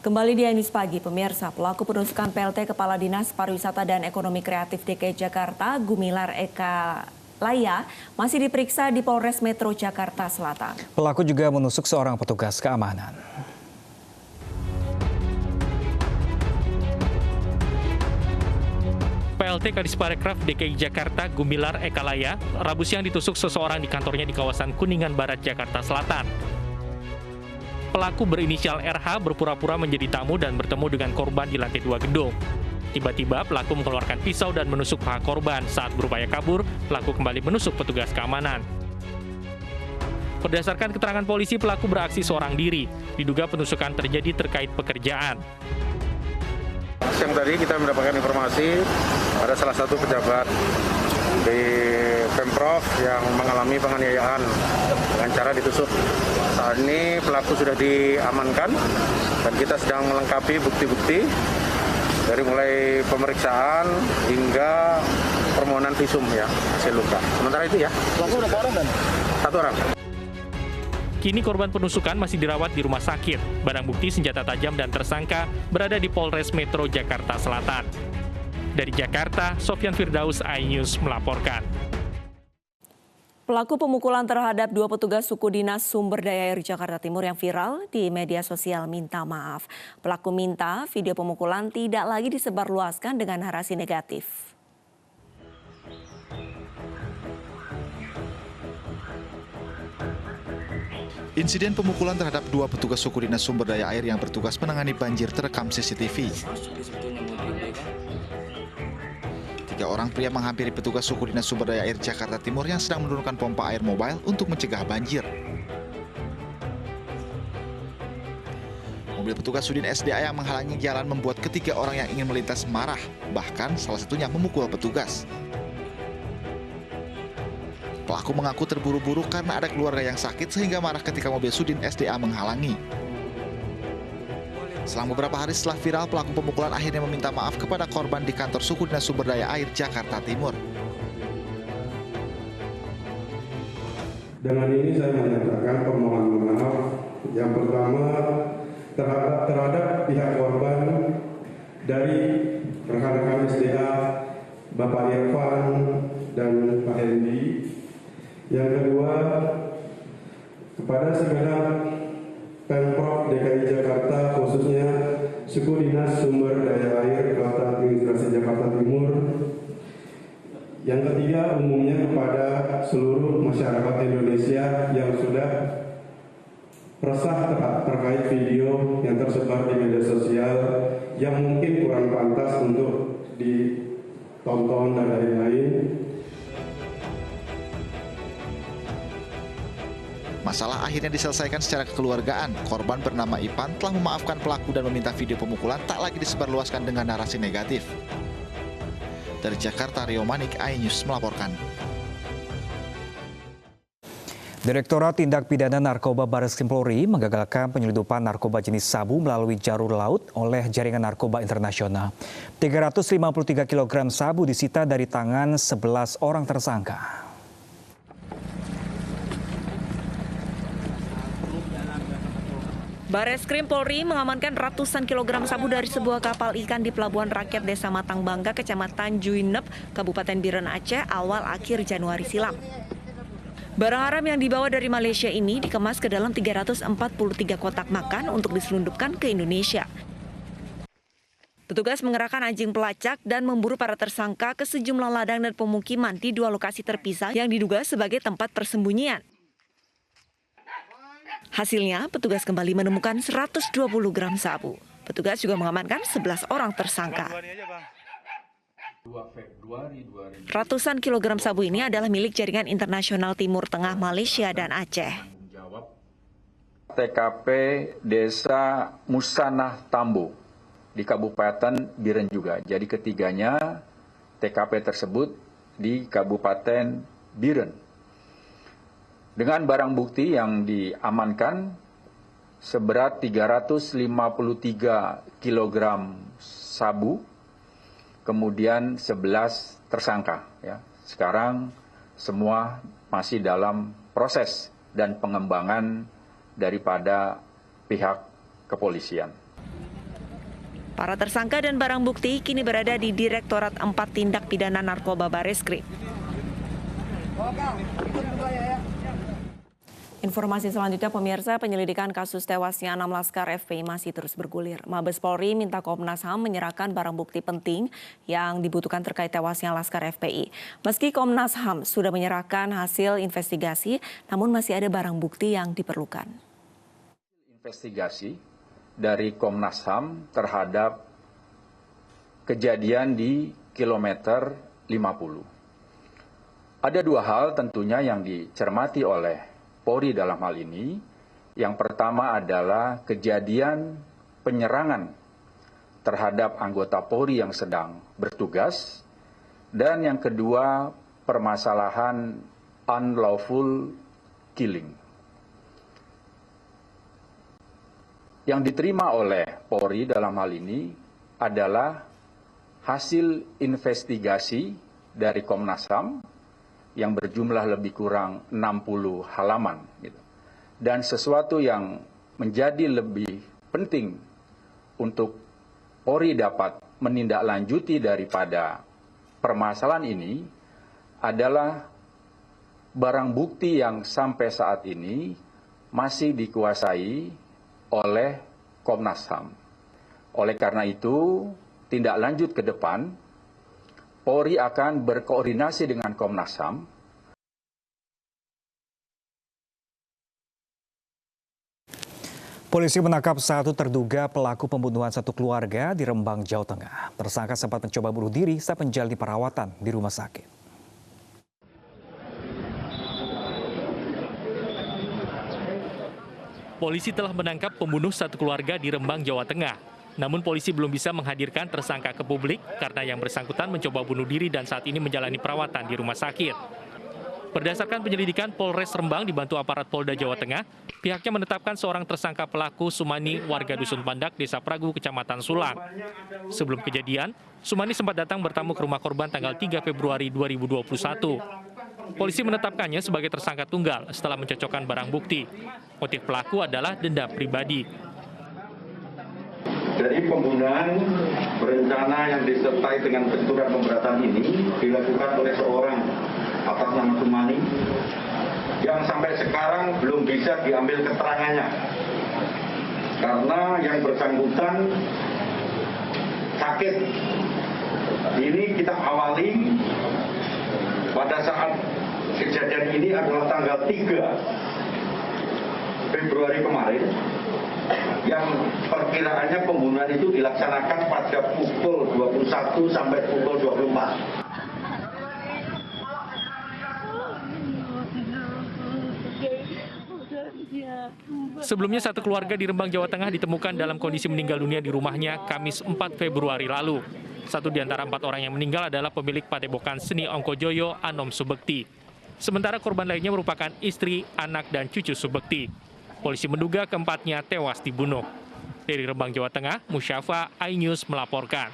Kembali di News Pagi, pemirsa, pelaku penusukan PLT Kepala Dinas Pariwisata dan Ekonomi Kreatif DKI Jakarta, Gumilar Eka Laya, masih diperiksa di Polres Metro Jakarta Selatan. Pelaku juga menusuk seorang petugas keamanan. PLT Kadisparekraf DKI Jakarta Gumilar Eka Laya, Rabu siang ditusuk seseorang di kantornya di kawasan Kuningan Barat, Jakarta Selatan. Pelaku berinisial RH berpura-pura menjadi tamu dan bertemu dengan korban di lantai 2 gedung. Tiba-tiba pelaku mengeluarkan pisau dan menusuk paha korban. Saat berupaya kabur, pelaku kembali menusuk petugas keamanan. Berdasarkan keterangan polisi, pelaku beraksi seorang diri. Diduga penusukan terjadi terkait pekerjaan. Siang tadi kita mendapatkan informasi ada salah satu pejabat di Pemprov yang mengalami penganiayaan dengan cara ditusuk. Saat ini pelaku sudah diamankan dan kita sedang melengkapi bukti-bukti dari mulai pemeriksaan hingga permohonan visum ya hasil luka. Sementara itu ya. Pelaku berapa orang dan? Satu orang. Kini korban penusukan masih dirawat di rumah sakit. Barang bukti senjata tajam dan tersangka berada di Polres Metro Jakarta Selatan. Dari Jakarta, Sofyan Firdaus, iNews melaporkan. Pelaku pemukulan terhadap 2 petugas suku dinas sumber daya air Jakarta Timur yang viral di media sosial minta maaf. Pelaku minta video pemukulan tidak lagi disebarluaskan dengan narasi negatif. Insiden pemukulan terhadap 2 petugas suku dinas sumber daya air yang bertugas menangani banjir terekam CCTV. 3 orang pria menghampiri petugas suku dinas sumber daya air Jakarta Timur yang sedang menurunkan pompa air mobile untuk mencegah banjir. Mobil petugas Sudin SDA yang menghalangi jalan membuat ketiga orang yang ingin melintas marah, bahkan salah satunya memukul petugas. Pelaku mengaku terburu-buru karena ada keluarga yang sakit sehingga marah ketika mobil Sudin SDA menghalangi. Selang beberapa hari setelah viral, pelaku pemukulan akhirnya meminta maaf kepada korban di kantor suku dinas sumber daya air Jakarta Timur. Dengan ini saya menyatakan permohonan maaf yang pertama terhadap pihak korban dari rekan-rekan SDA, Bapak Irfan dan Pak Hendi. Yang kedua, kepada segenap Pemprov DKI Jakarta, khususnya Suku Dinas Sumber Daya Air Kota Administrasi Jakarta Timur. Yang ketiga, umumnya kepada seluruh masyarakat Indonesia yang sudah resah terkait video yang tersebar di media sosial yang mungkin kurang pantas untuk ditonton dan lain-lain. Masalah akhirnya diselesaikan secara kekeluargaan. Korban bernama Ipan telah memaafkan pelaku dan meminta video pemukulan tak lagi disebarluaskan dengan narasi negatif. Dari Jakarta, Rio Manik, iNews melaporkan. Direktorat Tindak Pidana Narkoba Barreskrim Polri menggagalkan penyelundupan narkoba jenis sabu melalui jalur laut oleh jaringan narkoba internasional. 353 kg sabu disita dari tangan 11 orang tersangka. Barreskrim Polri mengamankan ratusan kilogram sabu dari sebuah kapal ikan di Pelabuhan Rakyat Desa Matang Bangka, Kecamatan Juinep, Kabupaten Biren Aceh, awal akhir Januari silam. Barang haram yang dibawa dari Malaysia ini dikemas ke dalam 343 kotak makan untuk diselundupkan ke Indonesia. Petugas mengerahkan anjing pelacak dan memburu para tersangka ke sejumlah ladang dan pemukiman di 2 lokasi terpisah yang diduga sebagai tempat persembunyian. Hasilnya, petugas kembali menemukan 120 gram sabu. Petugas juga mengamankan 11 orang tersangka. Ratusan kilogram sabu ini adalah milik jaringan internasional Timur Tengah, Malaysia, dan Aceh. TKP Desa Musanah Tambo di Kabupaten Biren juga. Jadi ketiganya TKP tersebut di Kabupaten Biren. Dengan barang bukti yang diamankan seberat 353 kg sabu, kemudian 11 tersangka. Ya. Sekarang semua masih dalam proses dan pengembangan daripada pihak kepolisian. Para tersangka dan barang bukti kini berada di Direktorat 4 Tindak Pidana Narkoba Bareskrim. Informasi selanjutnya, pemirsa, penyelidikan kasus tewasnya 6 laskar FPI masih terus bergulir. Mabes Polri minta Komnas HAM menyerahkan barang bukti penting yang dibutuhkan terkait tewasnya laskar FPI. Meski Komnas HAM sudah menyerahkan hasil investigasi, namun masih ada barang bukti yang diperlukan. Investigasi dari Komnas HAM terhadap kejadian di kilometer 50. Ada dua hal tentunya yang dicermati oleh Polri dalam hal ini. Yang pertama adalah kejadian penyerangan terhadap anggota Polri yang sedang bertugas, dan yang kedua permasalahan unlawful killing. Yang diterima oleh Polri dalam hal ini adalah hasil investigasi dari Komnas HAM yang berjumlah lebih kurang 60 halaman. Dan sesuatu yang menjadi lebih penting untuk Polri dapat menindaklanjuti daripada permasalahan ini adalah barang bukti yang sampai saat ini masih dikuasai oleh Komnas HAM. Oleh karena itu, tindak lanjut ke depan, Polri akan berkoordinasi dengan Komnas HAM. Polisi menangkap satu terduga pelaku pembunuhan satu keluarga di Rembang, Jawa Tengah. Tersangka sempat mencoba bunuh diri saat menjalani perawatan di rumah sakit. Polisi telah menangkap pembunuh satu keluarga di Rembang, Jawa Tengah. Namun polisi belum bisa menghadirkan tersangka ke publik karena yang bersangkutan mencoba bunuh diri dan saat ini menjalani perawatan di rumah sakit. Berdasarkan penyelidikan Polres Rembang dibantu aparat Polda Jawa Tengah, pihaknya menetapkan seorang tersangka pelaku Sumani, warga Dusun Pandak, Desa Pragu, Kecamatan Sulang. Sebelum kejadian, Sumani sempat datang bertamu ke rumah korban tanggal 3 Februari 2021. Polisi menetapkannya sebagai tersangka tunggal setelah mencocokkan barang bukti. Motif pelaku adalah dendam pribadi. Jadi pembunuhan berencana yang disertai dengan benturan pemberatan ini dilakukan oleh seorang atas nama Sumani yang sampai sekarang belum bisa diambil keterangannya karena yang bersangkutan sakit. Ini kita awali pada saat kejadian ini adalah tanggal 3 Februari kemarin, yang perkiraannya pembunuhan itu dilaksanakan pada pukul 21 sampai pukul 24. Sebelumnya satu keluarga di Rembang, Jawa Tengah ditemukan dalam kondisi meninggal dunia di rumahnya Kamis 4 Februari lalu. Satu di antara 4 orang yang meninggal adalah pemilik Padepokan Seni Ongkojoyo, Anom Subekti. Sementara korban lainnya merupakan istri, anak, dan cucu Subekti. Polisi menduga keempatnya tewas dibunuh. Dari Rembang, Jawa Tengah, Musyafa, iNews melaporkan.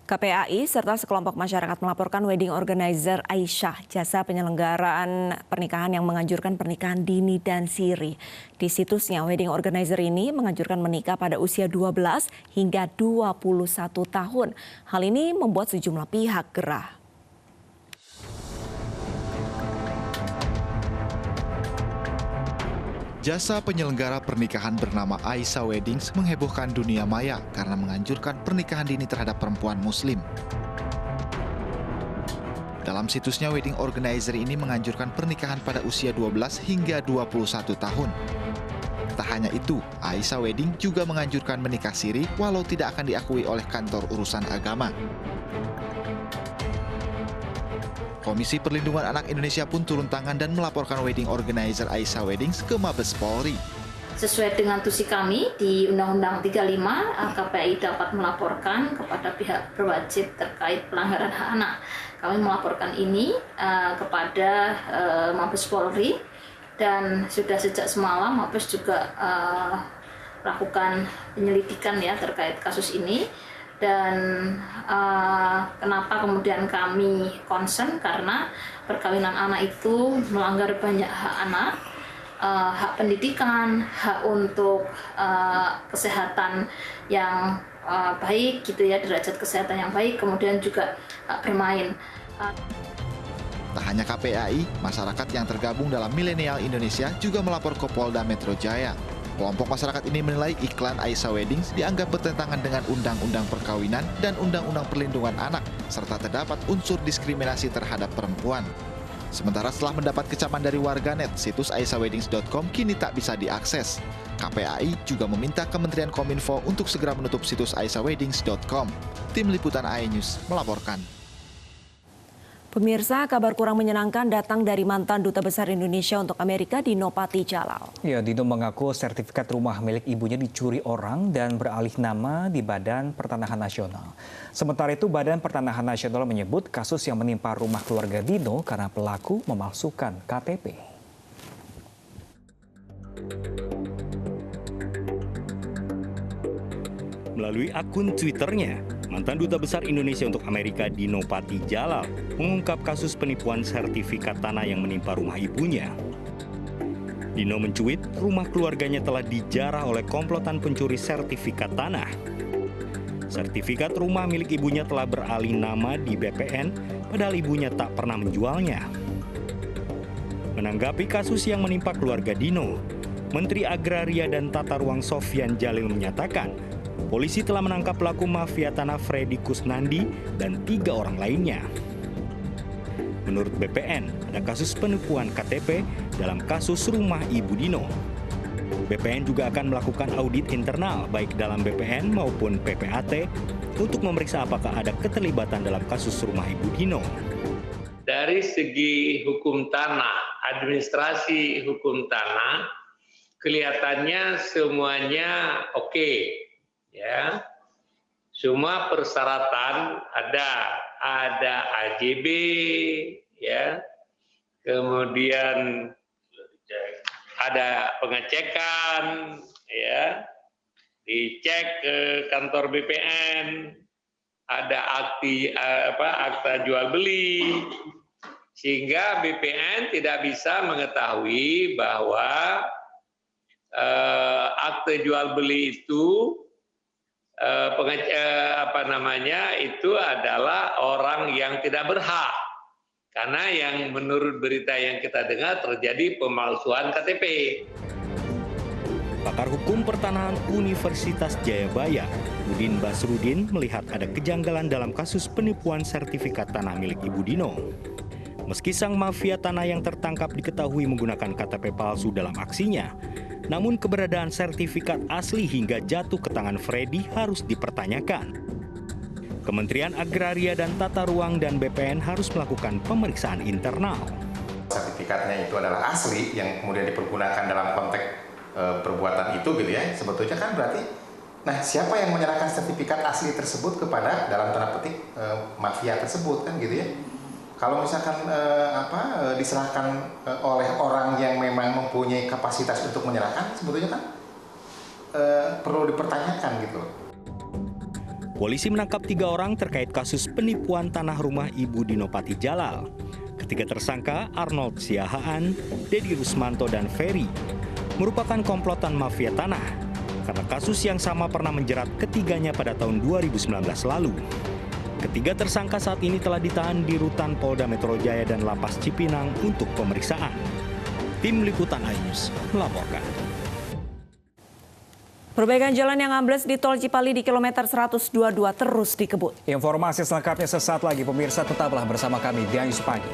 KPAI serta sekelompok masyarakat melaporkan wedding organizer Aisyah, jasa penyelenggaraan pernikahan yang menganjurkan pernikahan dini dan siri. Di situsnya, wedding organizer ini menganjurkan menikah pada usia 12 hingga 21 tahun. Hal ini membuat sejumlah pihak gerah. Jasa penyelenggara pernikahan bernama Aisyah Weddings menghebohkan dunia maya karena menganjurkan pernikahan dini terhadap perempuan muslim. Dalam situsnya, wedding organizer ini menganjurkan pernikahan pada usia 12 hingga 21 tahun. Tak hanya itu, Aisyah Wedding juga menganjurkan menikah siri walau tidak akan diakui oleh kantor urusan agama. Komisi Perlindungan Anak Indonesia pun turun tangan dan melaporkan wedding organizer Aisyah Weddings ke Mabes Polri. Sesuai dengan tusi kami di Undang-Undang 35, KPAI dapat melaporkan kepada pihak berwajib terkait pelanggaran hak anak. Kami melaporkan ini kepada Mabes Polri dan sudah sejak semalam Mabes juga melakukan penyelidikan ya terkait kasus ini. Dan kenapa kemudian kami concern, karena perkawinan anak itu melanggar banyak hak anak, hak pendidikan, hak untuk kesehatan yang baik gitu ya, derajat kesehatan yang baik, kemudian juga hak bermain. Tak hanya KPAI, masyarakat yang tergabung dalam Milenial Indonesia juga melapor ke Polda Metro Jaya. Kelompok masyarakat ini menilai iklan Aisyah Weddings dianggap bertentangan dengan Undang-Undang Perkawinan dan Undang-Undang Perlindungan Anak, serta terdapat unsur diskriminasi terhadap perempuan. Sementara setelah mendapat kecaman dari warganet, situs aisyahweddings.com kini tak bisa diakses. KPAI juga meminta Kementerian Kominfo untuk segera menutup situs aisyahweddings.com. Tim Liputan AI News melaporkan. Pemirsa, kabar kurang menyenangkan datang dari mantan Duta Besar Indonesia untuk Amerika, Dino Patijalal. Ya, Dino mengaku sertifikat rumah milik ibunya dicuri orang dan beralih nama di Badan Pertanahan Nasional. Sementara itu, Badan Pertanahan Nasional menyebut kasus yang menimpa rumah keluarga Dino karena pelaku memalsukan KTP. Melalui akun Twitternya, mantan Duta Besar Indonesia untuk Amerika Dino Patijalal mengungkap kasus penipuan sertifikat tanah yang menimpa rumah ibunya. Dino mencuit rumah keluarganya telah dijarah oleh komplotan pencuri sertifikat tanah. Sertifikat rumah milik ibunya telah beralih nama di BPN, padahal ibunya tak pernah menjualnya. Menanggapi kasus yang menimpa keluarga Dino, Menteri Agraria dan Tata Ruang Sofyan Jalil menyatakan, polisi telah menangkap pelaku mafia tanah Freddy Kusnandi dan 3 orang lainnya. Menurut BPN, ada kasus penipuan KTP dalam kasus rumah Ibu Dino. BPN juga akan melakukan audit internal baik dalam BPN maupun PPAT untuk memeriksa apakah ada keterlibatan dalam kasus rumah Ibu Dino. Dari segi hukum tanah, administrasi hukum tanah, kelihatannya semuanya oke. Ya, semua persyaratan ada AJB, ya, kemudian ada pengecekan, ya, dicek ke kantor BPN, ada akta jual beli, sehingga BPN tidak bisa mengetahui bahwa akte jual beli itu itu adalah orang yang tidak berhak, karena yang menurut berita yang kita dengar terjadi pemalsuan KTP. Pakar Hukum Pertanahan Universitas Jayabaya, Udin Basrudin, melihat ada kejanggalan dalam kasus penipuan sertifikat tanah milik Ibu Dino. Meski sang mafia tanah yang tertangkap diketahui menggunakan KTP palsu dalam aksinya, namun keberadaan sertifikat asli hingga jatuh ke tangan Freddy harus dipertanyakan. Kementerian Agraria dan Tata Ruang dan BPN harus melakukan pemeriksaan internal. Sertifikatnya itu adalah asli yang kemudian dipergunakan dalam konteks perbuatan itu gitu ya. Sebetulnya kan berarti, nah siapa yang menyerahkan sertifikat asli tersebut kepada dalam tanda petik mafia tersebut kan gitu ya. Kalau misalkan diserahkan oleh orang yang memang mempunyai kapasitas untuk menyerahkan, sebetulnya kan perlu dipertanyakan gitu. Polisi menangkap 3 orang terkait kasus penipuan tanah rumah Ibu Dino Patijalal. Ketiga tersangka, Arnold Siahaan, Dedi Rusmanto, dan Ferry, merupakan komplotan mafia tanah karena kasus yang sama pernah menjerat ketiganya pada tahun 2019 lalu. Ketiga tersangka saat ini telah ditahan di rutan Polda Metro Jaya dan Lapas Cipinang untuk pemeriksaan. Tim Liputan AI News melaporkan. Perbaikan jalan yang ambles di Tol Cipali di kilometer 122 terus dikebut. Informasi selengkapnya sesaat lagi, pemirsa, tetaplah bersama kami di AI News Pagi.